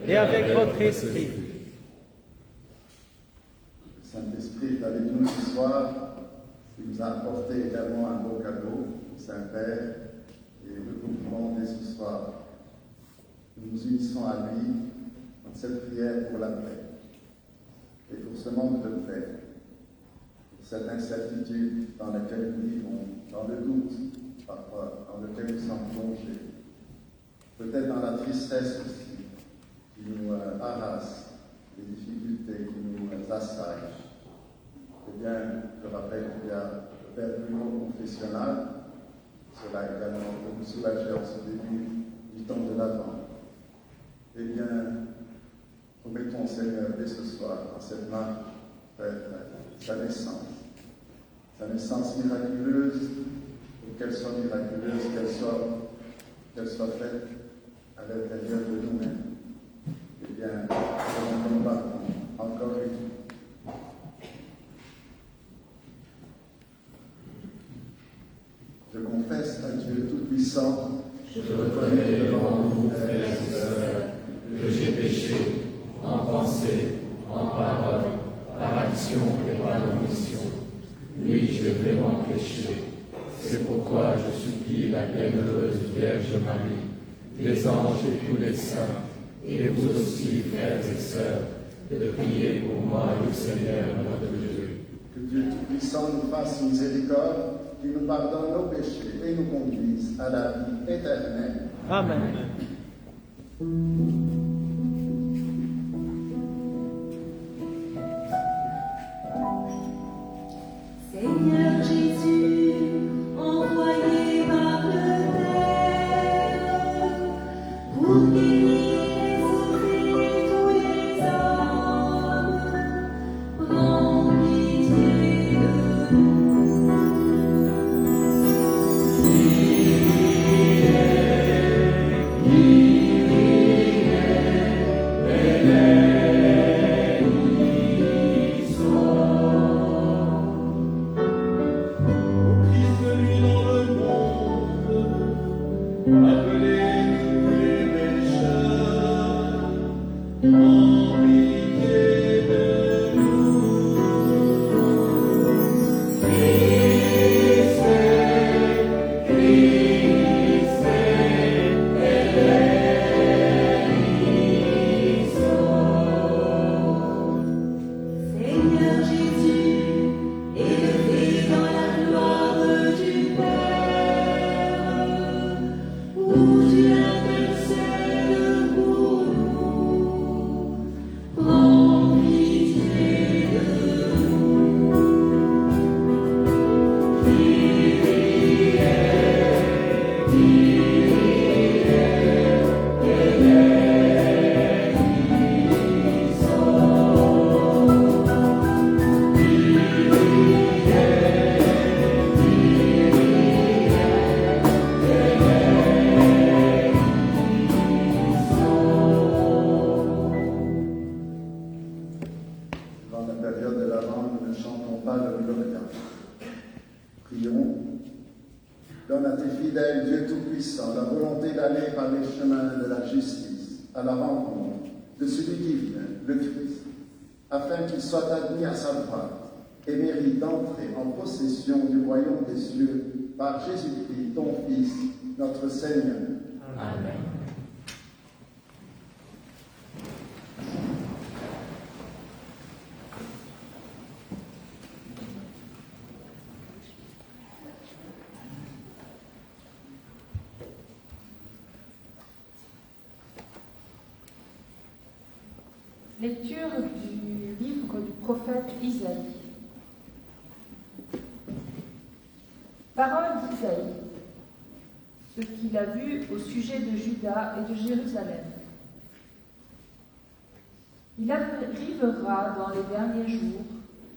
Et avec votre esprit. Le Saint-Esprit est avec nous ce soir. Il nous a apporté également un beau cadeau, le Saint-Père, et nous le demandons ce soir. Nous nous unissons à lui dans cette prière pour la paix et pour ce manque de paix, pour cette incertitude dans laquelle nous vivons, dans le doute parfois, dans lequel nous sommes plongés, peut-être dans la tristesse aussi, qui nous harasse, les difficultés qui nous assaillent. Eh bien, je rappelle qu'il y a le Père Bruno confessionnal, cela également peut nous soulager en ce début du temps de l'Avent. Eh bien, nous mettons, Seigneur, dès ce soir, dans cette marche, sa naissance. Sa naissance miraculeuse, pour qu'elle soit miraculeuse, qu'elle soit faite à l'intérieur de nous-mêmes. Eh bien, nous nous battons encore une fois. Je confesse à Dieu Tout-Puissant. Je reconnais devant vous, frères et sœurs, que j'ai péché en pensée, en parole, par action et par omission. Oui, j'ai vraiment péché. C'est pourquoi je supplie la bienheureuse Vierge Marie, les anges et tous les saints, et vous aussi, frères et sœurs, de prier pour moi, le Seigneur notre Dieu. Que Dieu Tout-Puissant nous fasse miséricorde, qu'il nous pardonne nos péchés et nous conduise à la vie éternelle. Amen. Seigneur Jésus, envoyé par le Père, pour guérir et sauver tous les hommes, prends pitié de nous. Seigneur Jésus, élevé dans la gloire du Père, où tu intercèdes pour nous, prends pitié de nous. Dans la période de l'Avent, nous ne chantons pas le Gloria. Prions. Donne à tes fidèles, Dieu Tout-Puissant, la volonté d'aller par les chemins de la justice à la rencontre de celui qui vient, le Christ, afin qu'il soit admis à sa droite et mérite d'entrer en possession du royaume des cieux par Jésus-Christ, ton Fils, notre Seigneur. Amen. Lecture du livre du prophète Isaïe. Parole d'Isaïe, ce qu'il a vu au sujet de Juda et de Jérusalem. Il arrivera dans les derniers jours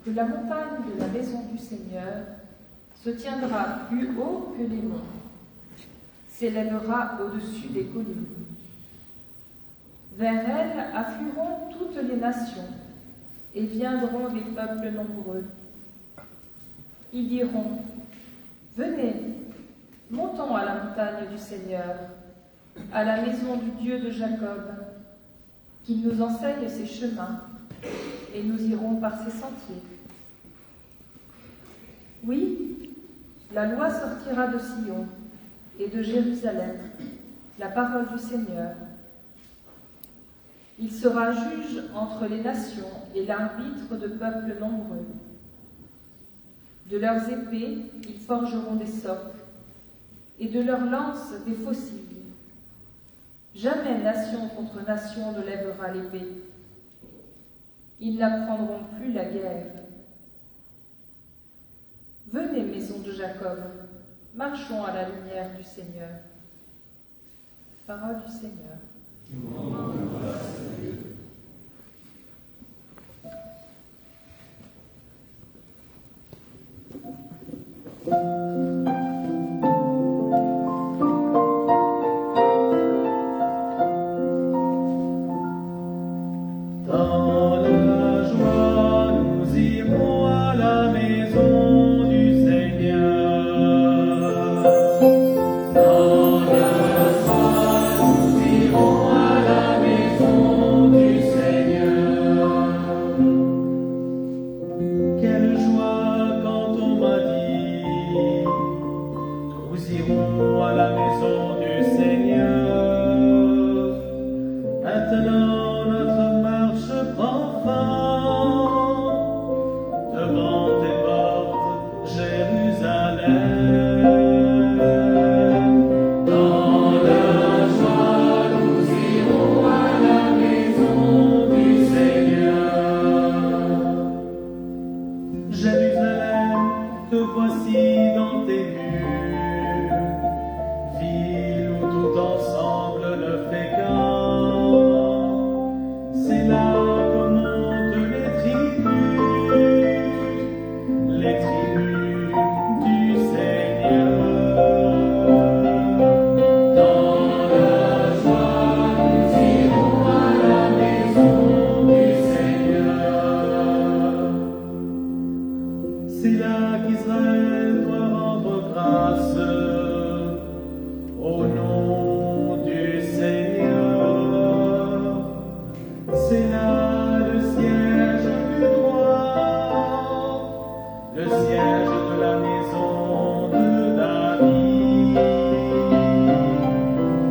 que la montagne de la maison du Seigneur se tiendra plus haut que les monts, s'élèvera au-dessus des collines. Vers elle afflueront toutes les nations et viendront des peuples nombreux. Ils diront : venez, montons à la montagne du Seigneur, à la maison du Dieu de Jacob, qu'il nous enseigne ses chemins, et nous irons par ses sentiers. Oui, la loi sortira de Sion et de Jérusalem, la parole du Seigneur. Il sera juge entre les nations et l'arbitre de peuples nombreux. De leurs épées, ils forgeront des socles, et de leurs lances des faucilles. Jamais nation contre nation ne lèvera l'épée. Ils n'apprendront plus la guerre. Venez, maison de Jacob, marchons à la lumière du Seigneur. Parole du Seigneur. nous irons à la maison du Seigneur. Maintenant notre marche prend fin, devant tes portes, Jérusalem. Dans la joie, nous irons à la maison du Seigneur. Jérusalem, te voici dans tes murs, ville où tout ensemble ne fait qu'un. C'est là que montent les tribus du Seigneur. Dans la joie, nous irons à la maison du Seigneur. C'est là qu'Israël doit rendre grâce au nom du Seigneur. C'est là le siège du droit, le siège de la maison de David.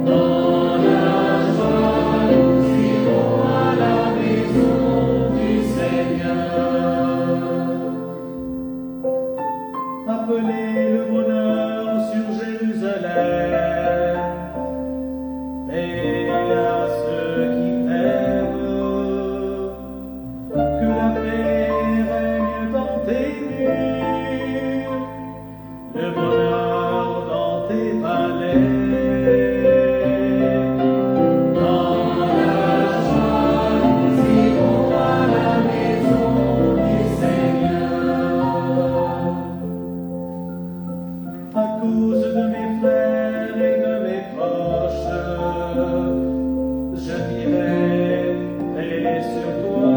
Dans la joie, nous irons à la maison du Seigneur. Appelez le bonheur sur Jérusalem, et à ceux qui t'aiment, que la paix règne dans tes murs, le bonheur dans tes palais. Dans la joie, nous irons à la maison du Seigneur. À cause de mes frères et de mes proches, je dirai paix sur toi.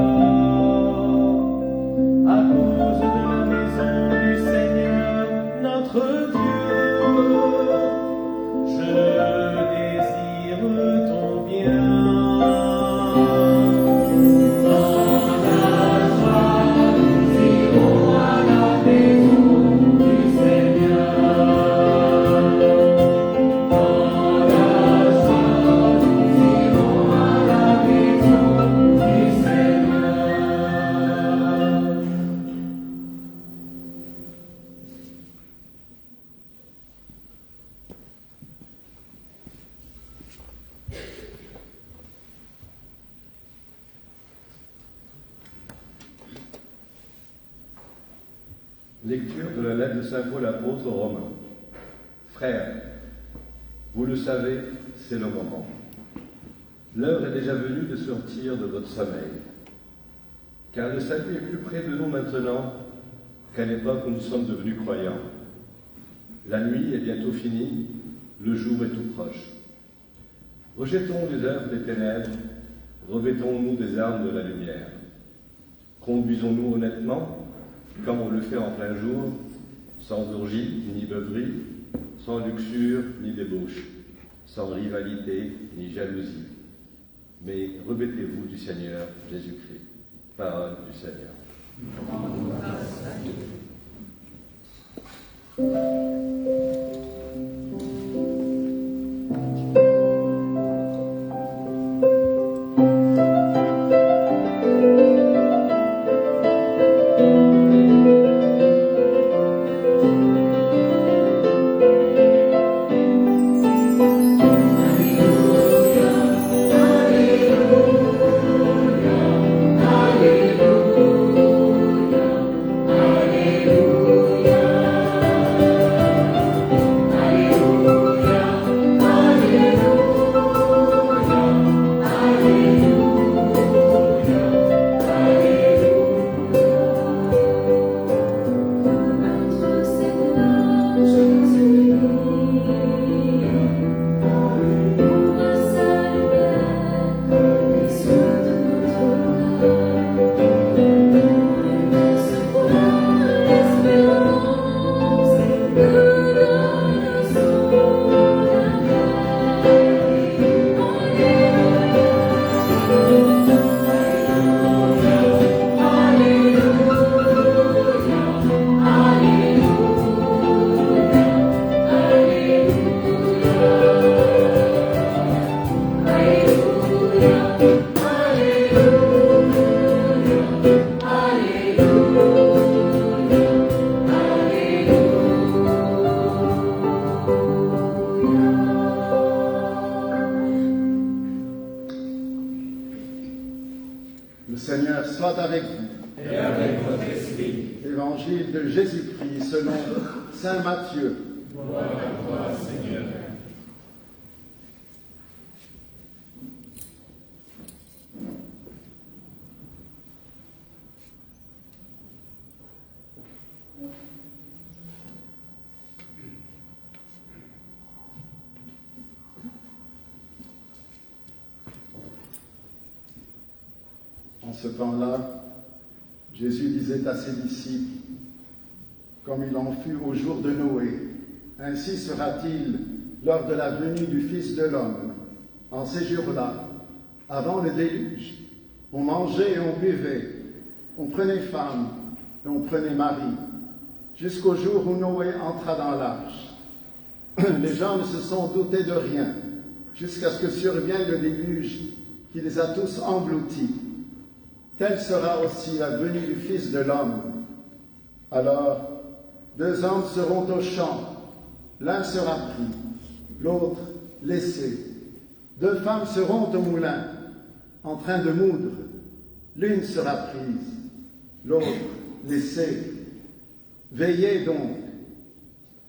À cause de la maison du Seigneur, notre Dieu, je désire ton bien. Dans la joie, nous irons à la maison du Seigneur. Dans la joie, nous irons à la maison du Seigneur. Lecture de la lettre de Saint Paul apôtre aux Romains. Frères, vous le savez, c'est le moment. L'heure est déjà venue de sortir de votre sommeil. Car le salut est plus près de nous maintenant qu'à l'époque où nous sommes devenus croyants. La nuit est bientôt finie, le jour est tout proche. Rejetons les œuvres des ténèbres, revêtons-nous des armes de la lumière. Conduisons-nous honnêtement, comme on le fait en plein jour, sans orgie ni beuverie, sans luxure ni débauche, sans rivalité ni jalousie. Mais revêtez-vous du Seigneur Jésus-Christ. Parole du Seigneur. Alléluia. l'évangile de Jésus-Christ selon saint Matthieu. Gloire à toi, Seigneur. En ce temps-là, Jésus disait à ses disciples, comme il en fut au jour de Noé, ainsi sera-t-il lors de la venue du Fils de l'homme. En ces jours-là, avant le déluge, on mangeait et on buvait, on prenait femme et on prenait mari, jusqu'au jour où Noé entra dans l'arche. Les gens ne se sont doutés de rien, jusqu'à ce que survienne le déluge qui les a tous engloutis. Telle sera aussi la venue du Fils de l'homme. Alors, 2 hommes seront au champ, l'un sera pris, l'autre laissé. 2 femmes seront au moulin, en train de moudre, l'une sera prise, l'autre laissée. Veillez donc,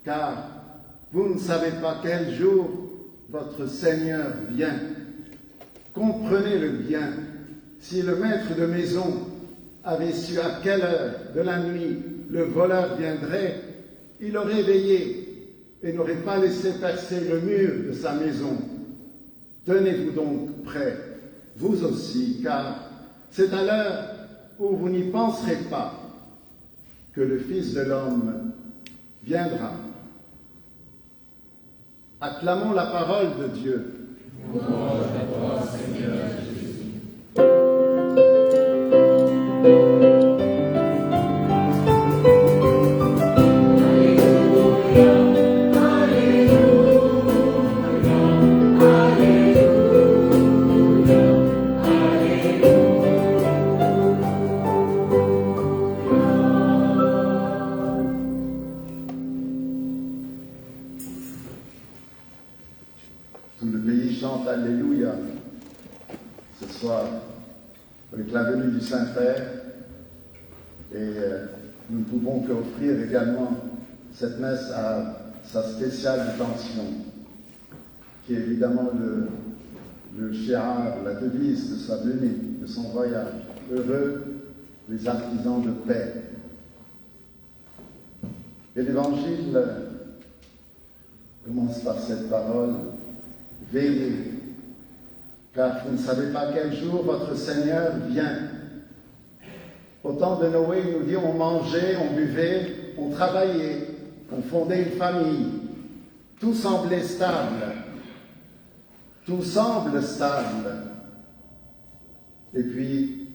car vous ne savez pas quel jour votre Seigneur vient. Comprenez-le bien. Si le maître de maison avait su à quelle heure de la nuit le voleur viendrait, il aurait veillé et n'aurait pas laissé percer le mur de sa maison. Tenez-vous donc prêts, vous aussi, car c'est à l'heure où vous n'y penserez pas que le Fils de l'homme viendra. Acclamons la parole de Dieu. Gloire à toi, Seigneur Jésus. Tout le pays chante Alléluia ce soir avec la venue du Saint-Père et nous ne pouvons qu'offrir également cette messe à sa spéciale intention qui est évidemment le shiar, la devise de sa venue, de son voyage. Heureux les artisans de paix. Et l'Évangile commence par cette parole. Veillez, car vous ne savez pas quel jour votre Seigneur vient. Au temps de Noé, il nous dit, on mangeait, on buvait, on travaillait, on fondait une famille. Tout semblait stable. Tout semble stable. Et puis,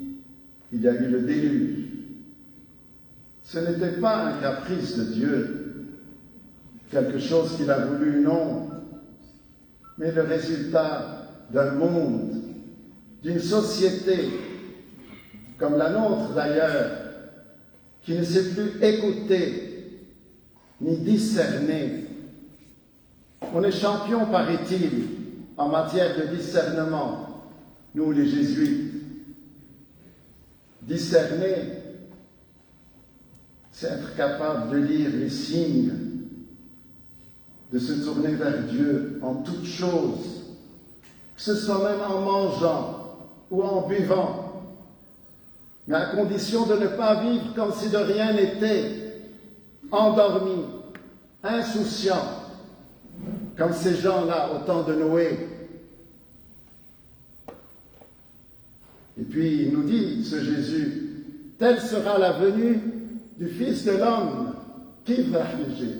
il y a eu le déluge. Ce n'était pas un caprice de Dieu, quelque chose qu'il a voulu, non, mais le résultat d'un monde, d'une société, comme la nôtre d'ailleurs, qui ne sait plus écouter ni discerner. On est champion, paraît-il, en matière de discernement, nous les jésuites. Discerner, c'est être capable de lire les signes, de se tourner vers Dieu en toutes choses, que ce soit même en mangeant ou en buvant, mais à condition de ne pas vivre comme si de rien n'était, endormi, insouciant, comme ces gens-là au temps de Noé. Et puis il nous dit, ce Jésus, telle sera la venue du Fils de l'homme. Qui va juger?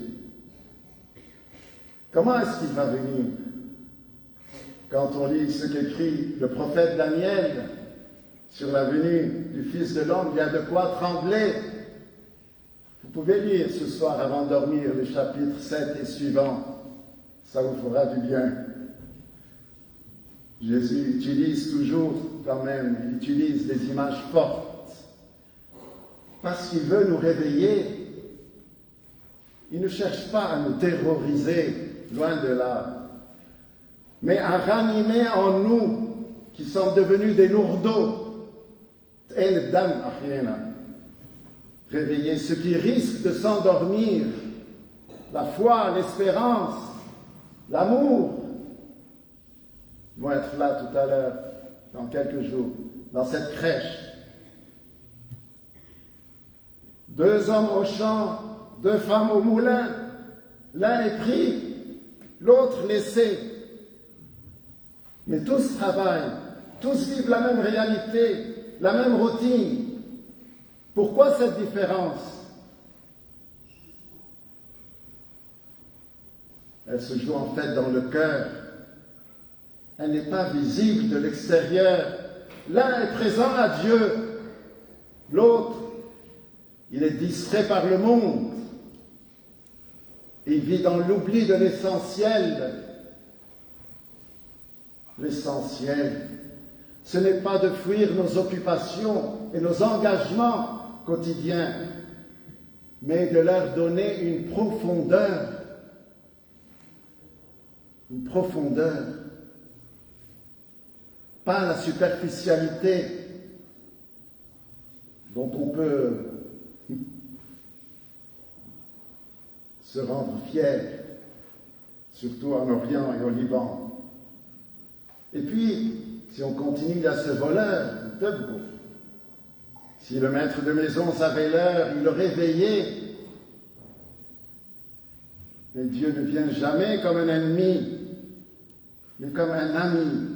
Comment est-ce qu'il va venir? Quand on lit ce qu'écrit le prophète Daniel sur la venue du Fils de l'homme, il y a de quoi trembler. Vous pouvez lire ce soir avant de dormir les chapitres 7 et suivants. Ça vous fera du bien. Jésus utilise toujours, quand même, il utilise des images fortes. Parce qu'il veut nous réveiller. Il ne cherche pas à nous terroriser, loin de là, mais à ranimer en nous, qui sommes devenus des lourdeaux, Réveiller ceux qui risquent de s'endormir, la foi, l'espérance, l'amour. Ils vont être là tout à l'heure, dans quelques jours, dans cette crèche. 2 hommes au champ, 2 femmes au moulin. L'un est pris, l'autre laissé. Mais tous travaillent, tous vivent la même réalité, la même routine. Pourquoi cette différence? Elle se joue en fait dans le cœur. Elle n'est pas visible de l'extérieur. L'un est présent à Dieu, l'autre, il est distrait par le monde. Il vit dans l'oubli de l'essentiel. L'essentiel, ce n'est pas de fuir nos occupations et nos engagements quotidiens, mais de leur donner une profondeur. Une profondeur. Pas la superficialité dont on peut se rendre fier, surtout en Orient et au Liban. Et puis, si on continue à ce voleur, debout, si le maître de maison savait l'heure, il l'aurait veillé. Mais Dieu ne vient jamais comme un ennemi, mais comme un ami,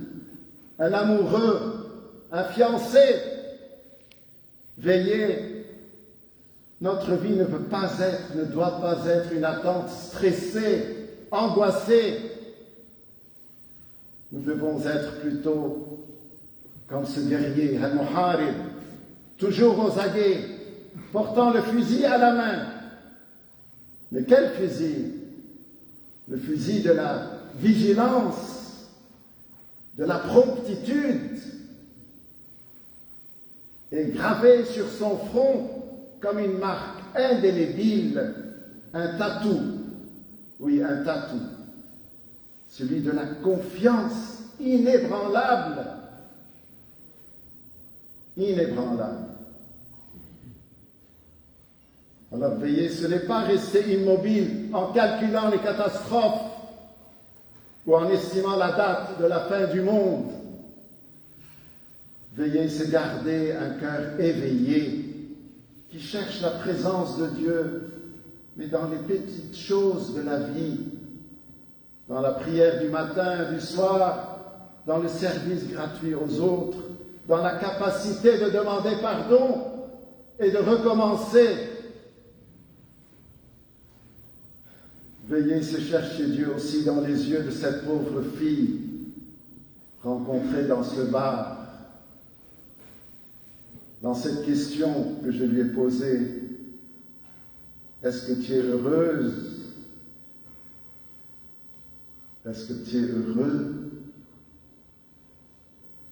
un amoureux, un fiancé. Veiller, notre vie ne doit pas être une attente stressée, angoissée. Nous devons être plutôt comme ce guerrier, Al-Muharib, toujours aux aguets, portant le fusil à la main. Mais quel fusil? Le fusil de la vigilance, de la promptitude, est gravé sur son front comme une marque indélébile, un tatou. Oui, un tatou. Celui de la confiance inébranlable. Inébranlable. Alors veillez, ce n'est pas rester immobile en calculant les catastrophes ou en estimant la date de la fin du monde. Veillez, c'est garder un cœur éveillé qui cherche la présence de Dieu, mais dans les petites choses de la vie, dans la prière du matin, du soir, dans le service gratuit aux autres, dans la capacité de demander pardon et de recommencer. Veillez, c'est chercher Dieu aussi dans les yeux de cette pauvre fille rencontrée dans ce bar. Dans cette question que je lui ai posée, est-ce que tu es heureuse? Est-ce que tu es heureux?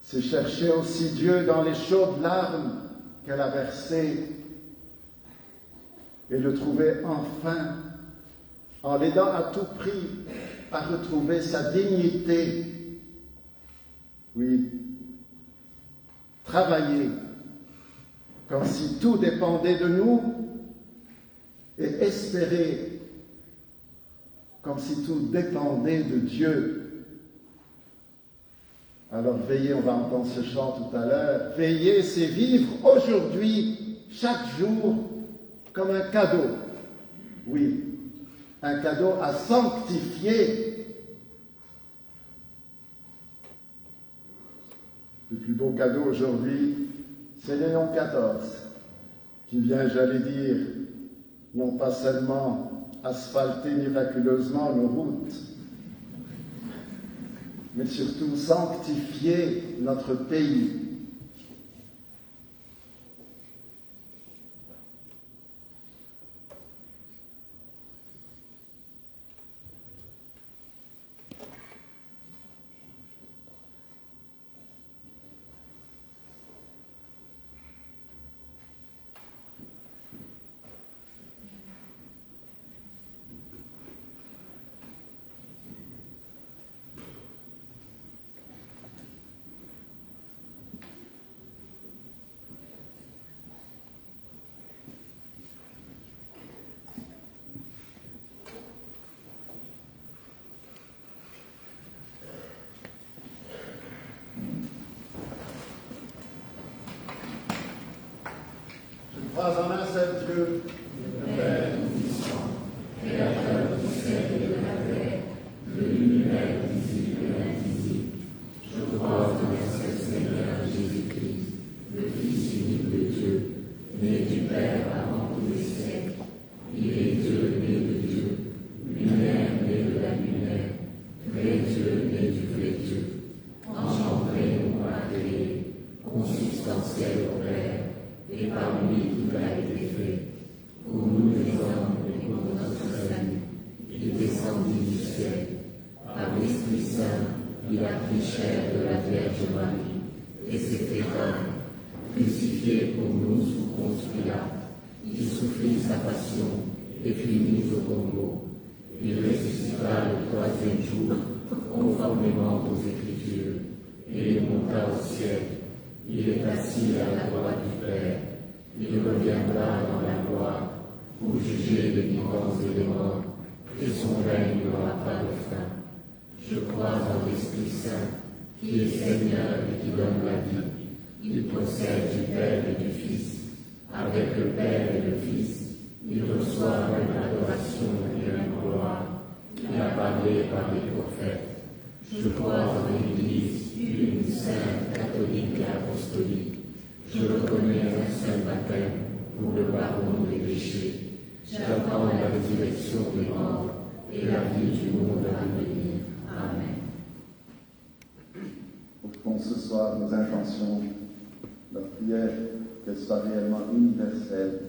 C'est chercher aussi Dieu dans les chaudes larmes qu'elle a versées et le trouver enfin, en l'aidant à tout prix à retrouver sa dignité. Oui, travailler comme si tout dépendait de nous et espérer comme si tout dépendait de Dieu. Alors veillez, on va entendre ce chant tout à l'heure, veiller, c'est vivre aujourd'hui, chaque jour, comme un cadeau. Oui, un cadeau à sanctifier. Le plus beau cadeau aujourd'hui, c'est Léon XIV, qui vient, j'allais dire, non pas seulement asphalter miraculeusement nos routes, mais surtout sanctifier notre pays. crois en un seul Dieu, le Père Tout-Puissant, Créateur du ciel et de la terre, de l'univers visible et invisible. Je crois en un seul Seigneur Jésus-Christ, le Fils unique de Dieu, né du Père avant tous les siècles. Il est Dieu né de Dieu, lumière né de la lumière, vrai Dieu né du vrai Dieu, engendré non pas créé, consubstantiel au Père, et par lui tout a été fait. Pour nous les hommes et pour notre salut, il est descendu du ciel. Par l'Esprit Saint, il a pris chair de la Vierge Marie, et s'est fait homme. Crucifié pour nous sous Ponce Pilate, il souffrit sa passion et fut mis au tombeau. Il ressuscita le troisième jour, conformément aux Écritures, et il monta au ciel. Il est assis à la droite du Père. Il reviendra dans la gloire pour juger les vivants et les morts, et son règne n'aura pas de fin. Je crois en l'Esprit Saint, qui est Seigneur et qui donne la vie. Il procède du Père et du Fils. Avec le Père et le Fils, il reçoit une adoration et une gloire. Il a parlé par les prophètes. Je crois en l'Église, une sainte, catholique et apostolique. Je reconnais un seul baptême pour le pardon des péchés. J'attends la résurrection des morts et la vie du monde à venir. Amen. Offrons ce soir nos intentions, notre prière, qu'elle soit réellement universelle.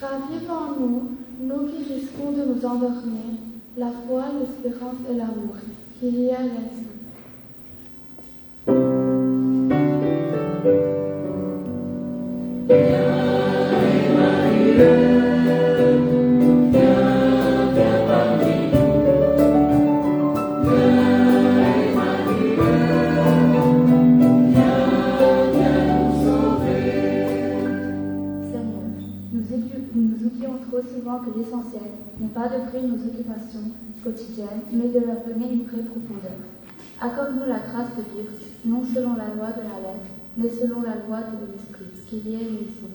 Ravive en nous, nous qui risquons de nous endormir, la foi, l'espérance et l'amour. Kyrie eleison. Que l'essentiel n'est pas d'offrir nos occupations quotidiennes, mais de leur donner une vraie profondeur. Accorde-nous la grâce de vivre, non selon la loi de la lettre, mais selon la loi de l'esprit, Kyrie eleison.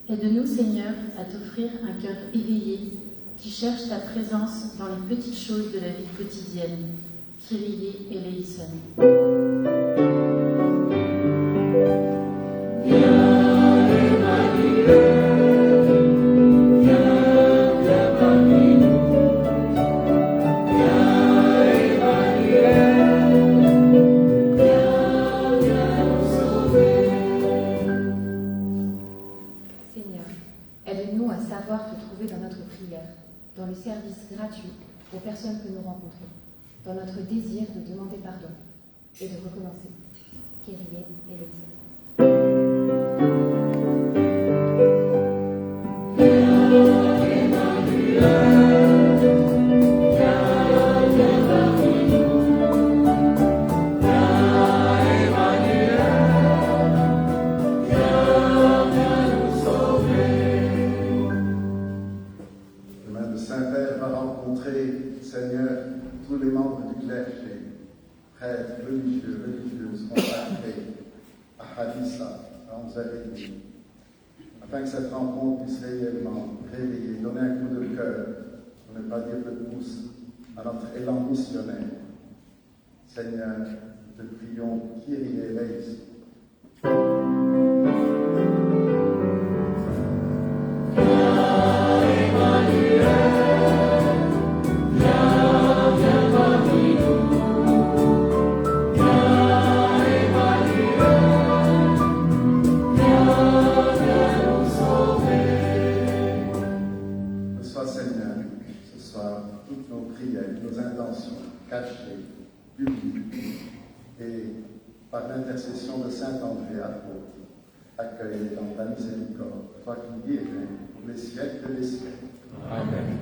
Aide-nous, Seigneur, à t'offrir un cœur éveillé qui cherche ta présence dans les petites choses de la vie quotidienne. Kyrie eleison. Dans le service gratuit aux personnes que nous rencontrons, dans notre désir de demander pardon et de recommencer. Kyrie eleison. Seigneur, tous les membres du clergé, prêtres, religieux, religieuses, consacrés, à Hadissa, à 11h30, afin que cette rencontre puisse réellement réveiller, donner un coup de cœur, pour ne pas dire de pouce, à notre élan missionnaire. Seigneur, te prions, Kyrie eleison. Reçois, Seigneur, ce soir, toutes nos prières, nos intentions cachées, publiques, et par l'intercession de Saint André, apôtre, accueille dans ta miséricorde, toi qui vis et règnes pour les siècles des siècles. Amen.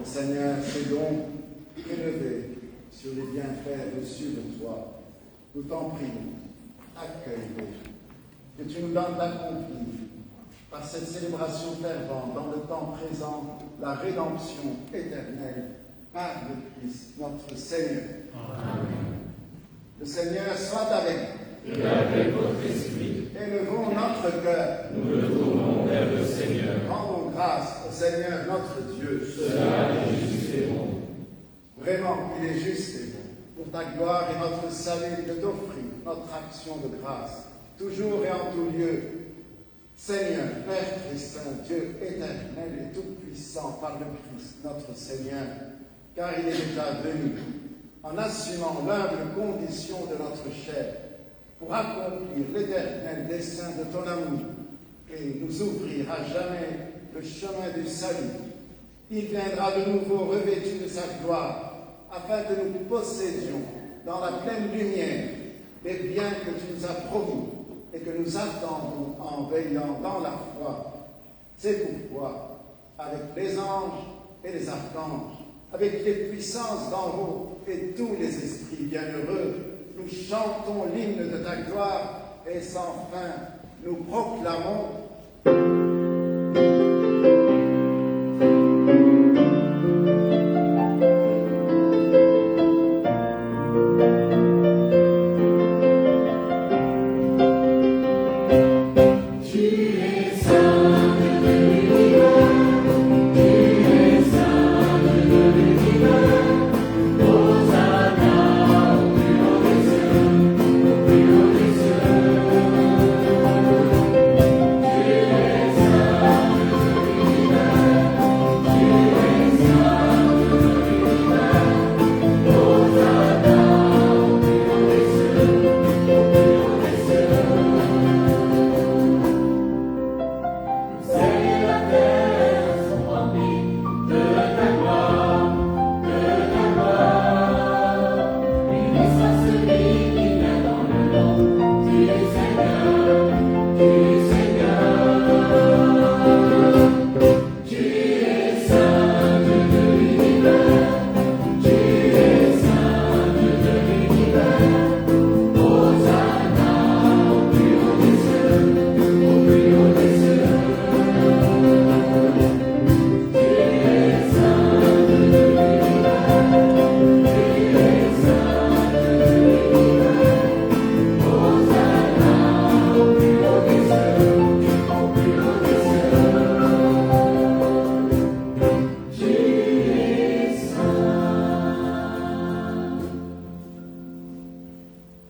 Seigneur, ces dons élevés sur les bienfaits reçus de toi, nous t'en prions, accueille-les que tu nous donnes d'accomplir par cette célébration fervente dans le temps présent, la rédemption éternelle par le Christ, notre Seigneur. Amen. Le Seigneur soit avec nous. Et avec votre esprit. Élevons notre cœur. Nous le tournons vers le Seigneur. Rendons grâce au Seigneur notre Dieu. Cela est juste et bon. Vraiment, il est juste et bon. Pour ta gloire et notre salut, de t'offrir notre action de grâce, toujours et en tout lieu. Seigneur, Père très saint, Dieu éternel et tout-puissant par le Christ, notre Seigneur, car il est déjà venu, en assumant l'humble condition de notre chair, pour accomplir l'éternel dessein de ton amour et nous ouvrir à jamais le chemin du salut. Il viendra de nouveau revêtu de sa gloire, afin que nous possédions dans la pleine lumière les biens que tu nous as promis et que nous attendons en veillant dans la foi. C'est pourquoi, avec les anges et les archanges, avec les puissances d'en haut et tous les esprits bienheureux, nous chantons l'hymne de ta gloire et sans fin nous proclamons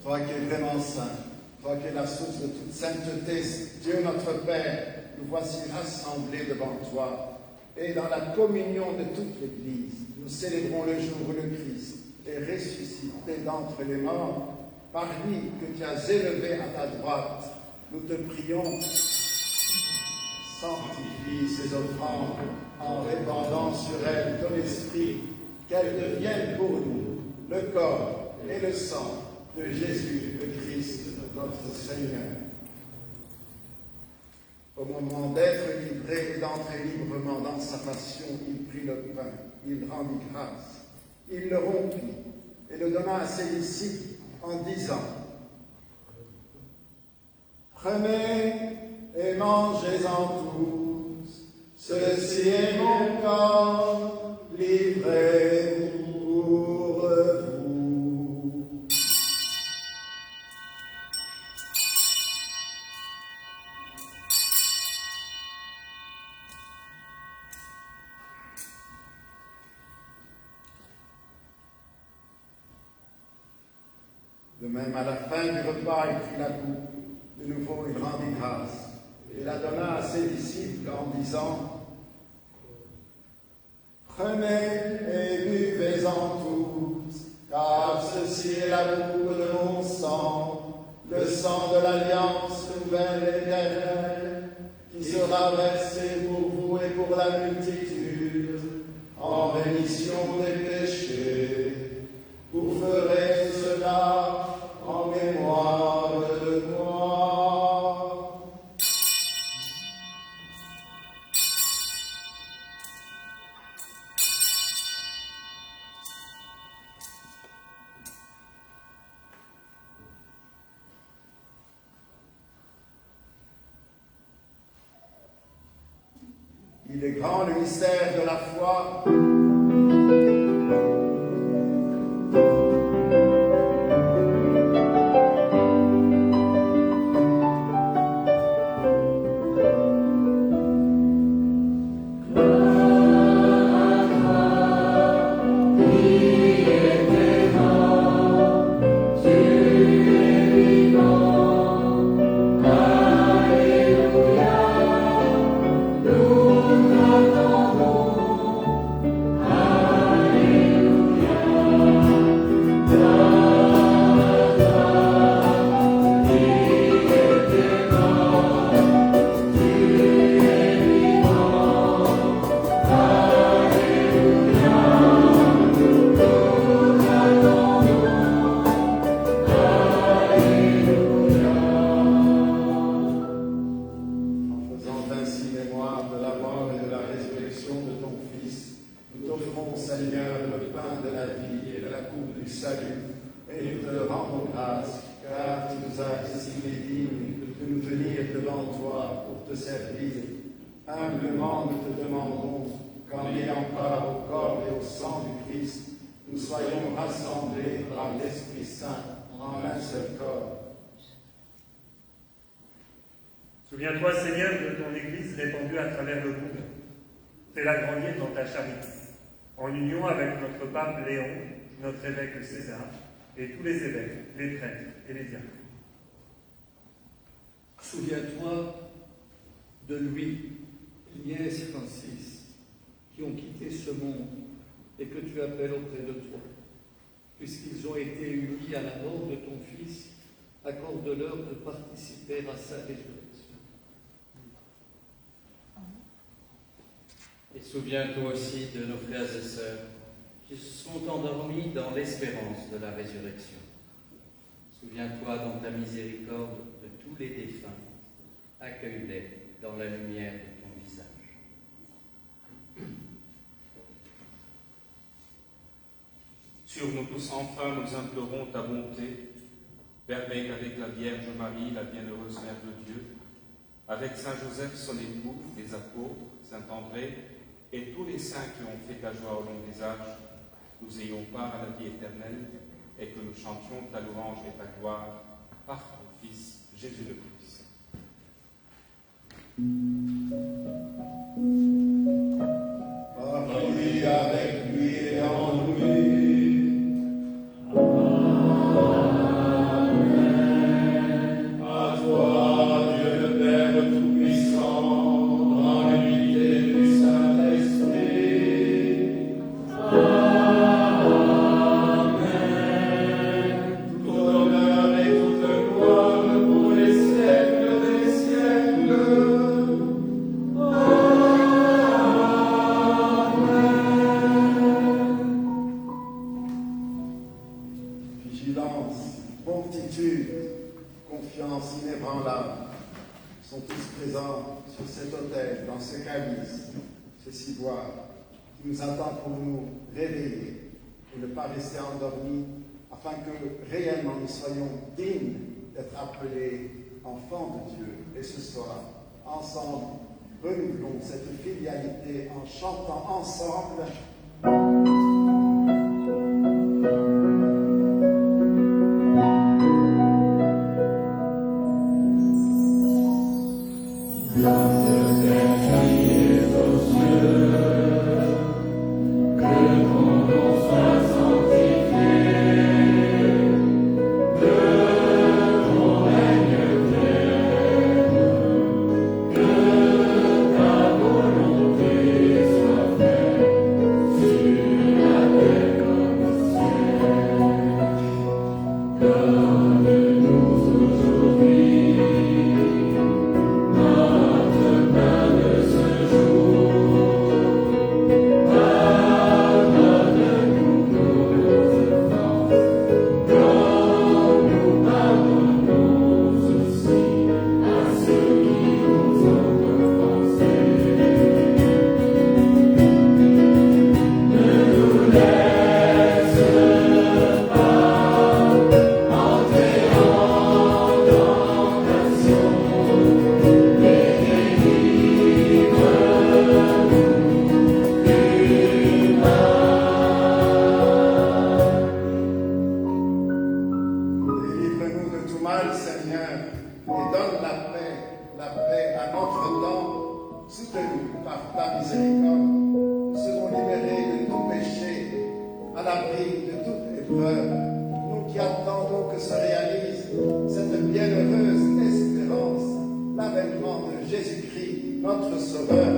Toi qui es vraiment saint, toi qui es la source de toute sainteté, Dieu notre Père, nous voici rassemblés devant toi. Et dans la communion de toute l'Église, nous célébrons le jour où le Christ est ressuscité d'entre les morts. Par lui que tu as élevé à ta droite, nous te prions, sanctifie ces offrandes en répandant sur elles ton esprit, qu'elles deviennent pour nous le corps et le sang de Jésus le Christ, notre Seigneur. Au moment d'être livré et d'entrer librement dans sa passion, il prit le pain, il rendit grâce, il le rompit et le donna à ses disciples en disant : Prenez et mangez-en tous, ceci est mon corps livré pour vous. De même, à la fin du repas, il prit la coupe. De nouveau, il rendit grâce et la donna à ses disciples en disant : Prenez et buvez-en tous, car ceci est la coupe de mon sang, le sang de l'alliance nouvelle et éternelle, qui sera versé pour vous et pour la multitude, en rémission des péchés. Vous ferez cela en mémoire de moi. Il est grand le mystère de la foi. Humblement, nous te demandons qu'en ayant part au corps et au sang du Christ, nous soyons rassemblés par l'Esprit Saint en un seul corps. Souviens-toi, Seigneur, de ton Église répandue à travers le monde. Fais-la grandir dans ta charité, en union avec notre pape Léon, notre évêque César, et tous les évêques, les prêtres et les diacres. Souviens-toi de Louis, Agnès et Francis, qui ont quitté ce monde et que tu appelles auprès de toi. Puisqu'ils ont été unis à la mort de ton Fils, accorde-leur de participer à sa résurrection. Et souviens-toi aussi de nos frères et sœurs qui se sont endormis dans l'espérance de la résurrection. Souviens-toi dans ta miséricorde de tous les défunts. Accueille-les dans la lumière de ton visage. Sur nous tous enfin, nous implorons ta bonté. Permets qu'avec la Vierge Marie, la bienheureuse Mère de Dieu, avec Saint Joseph, son époux, les apôtres, Saint André, et tous les saints qui ont fait ta joie au long des âges, nous ayons part à la vie éternelle et que nous chantions ta louange et ta gloire par ton Fils, Jésus le Christ. Par lui, avec lui et en lui. À toi, Dieu le Père Tout-Puissant, dans l'unité du Saint-Esprit. Amen. Tout honneur et toute gloire pour les siècles des siècles. Vigilance, promptitude, confiance inébranlable sont tous présents sur cet autel, dans ce calice, ce ciboire, qui nous attend pour nous réveiller et ne pas rester endormis, afin que réellement nous soyons dignes d'être appelés enfants de Dieu. Et ce soir, ensemble, renouvelons cette filialité en chantant ensemble. Que ta volonté soit faite l'abri de toute épreuve, nous qui attendons que se réalise cette bienheureuse espérance, l'avènement de Jésus-Christ, notre Sauveur.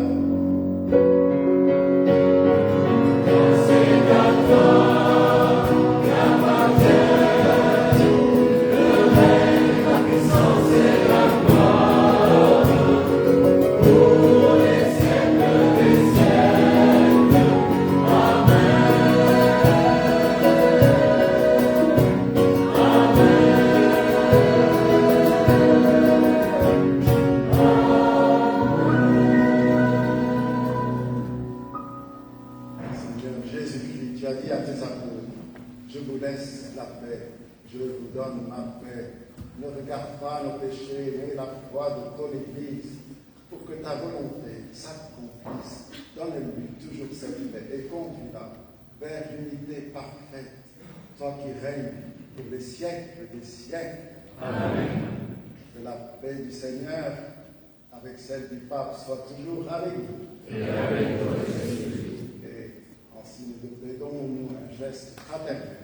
Ne regarde pas nos péchés, mais la foi de ton Église, pour que ta volonté s'accomplisse. Donne-lui toujours cette paix et conduis-la vers l'unité parfaite, toi qui règnes pour les siècles des siècles. Amen. Que la paix du Seigneur, avec celle du Pape, soit toujours avec vous. Et avec toi, Jésus. Et en signe de paix, donnons-nous un geste fraternel.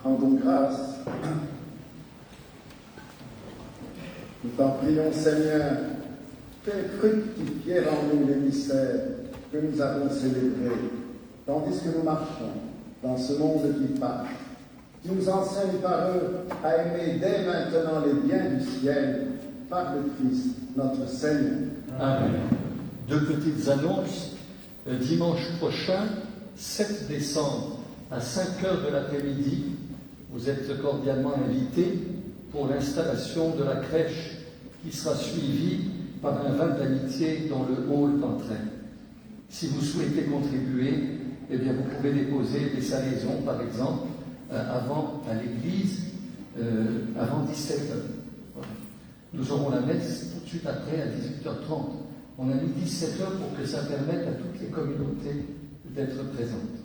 Rendons grâce. Nous t'en prions, Seigneur, fais fructifier en nous les mystères que nous avons célébrés, tandis que nous marchons dans ce monde qui passe. nous enseigne par eux à aimer dès maintenant les biens du ciel par le Christ, notre Seigneur. Amen. Deux petites annonces. Dimanche prochain, 7 décembre, à 5h de l'après-midi, vous êtes cordialement invités pour l'installation de la crèche qui sera suivie par un vin d'amitié dans le hall d'entraîne. Si vous souhaitez contribuer, eh bien vous pouvez déposer des salaisons, par exemple, à l'église, avant 17h. Voilà. Nous aurons la messe tout de suite après, à 18h30. On a mis 17h pour que ça permette à toutes les communautés d'être présentes.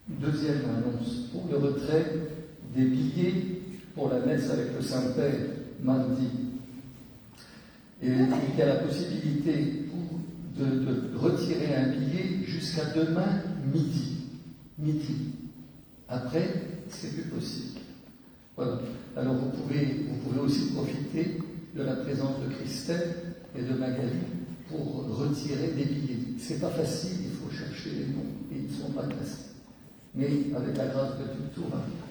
Deuxième annonce, pour le retrait des billets pour la messe avec le Saint-Père mardi. Et il y a la possibilité de retirer un billet jusqu'à demain midi. Après, c'est plus possible. Voilà. Alors vous pouvez aussi profiter de la présence de Christelle et de Magali pour retirer des billets. C'est pas facile, il faut chercher les noms et ils ne sont pas classés. Mais avec la grâce de Dieu, tout va bien.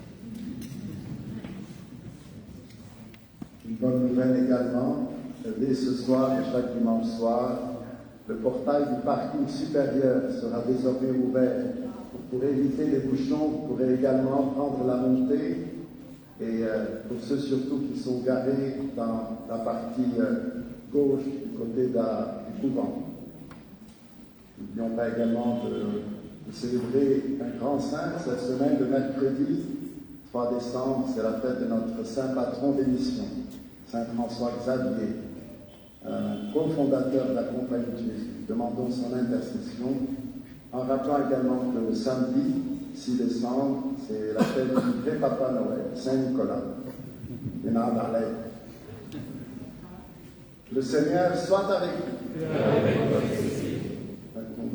Une bonne nouvelle également, dès ce soir et chaque dimanche soir, le portail du parking supérieur sera désormais ouvert. Pour éviter les bouchons, vous pourrez également prendre la montée et pour ceux surtout qui sont garés dans la partie gauche du côté du couvent. N'oublions pas également de célébrer un grand saint cette semaine, le mercredi 3 décembre, c'est la fête de notre saint patron des missions, Saint François Xavier, cofondateur de la Compagnie de Jésus. Demandons son intercession, en rappelant également que le samedi 6 décembre, c'est la fête du vrai Papa Noël, Saint Nicolas, et Nandalais. Le Seigneur soit avec vous.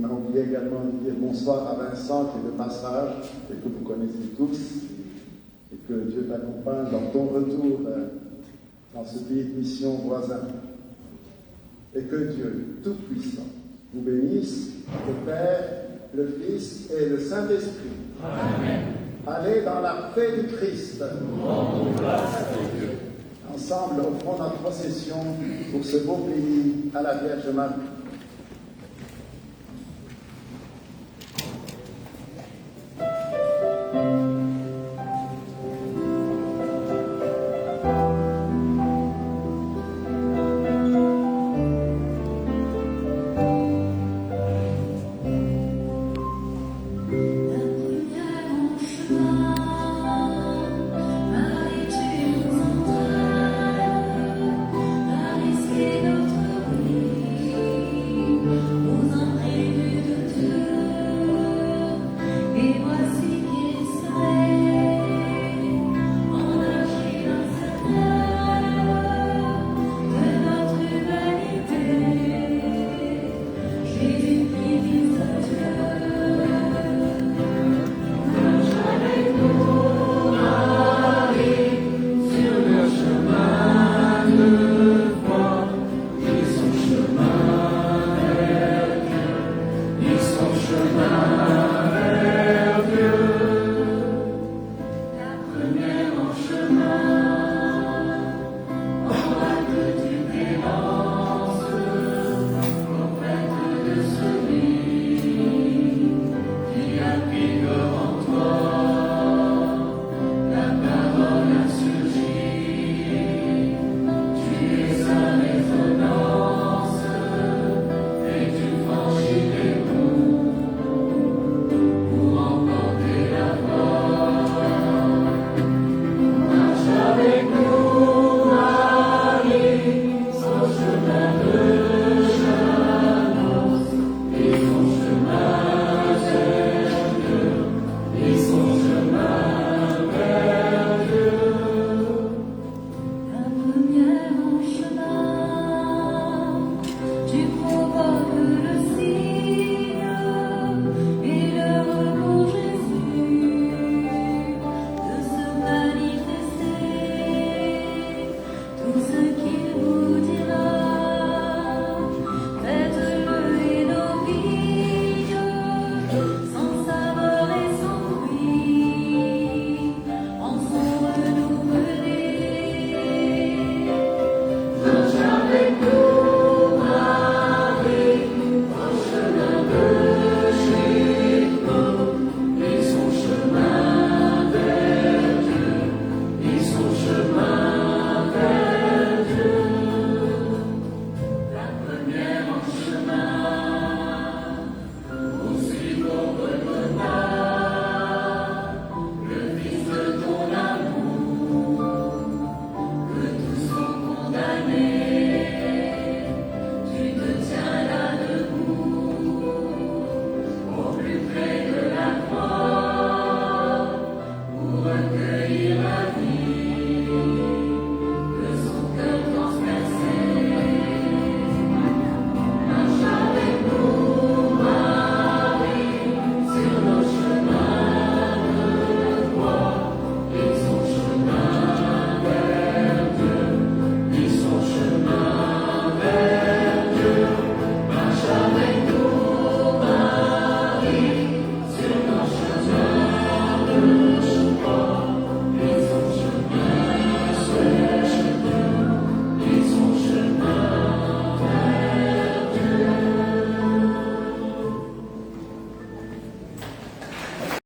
On a oublié également de dire bonsoir à Vincent qui est de passage et que vous connaissez tous, et que Dieu t'accompagne dans ton retour dans ce pays de mission voisin. Et que Dieu Tout-Puissant vous bénisse, le Père, le Fils et le Saint-Esprit. Amen. Allez dans la paix du Christ. Rendons grâce à Dieu. Ensemble, offrons notre procession pour ce beau pays à la Vierge Marie.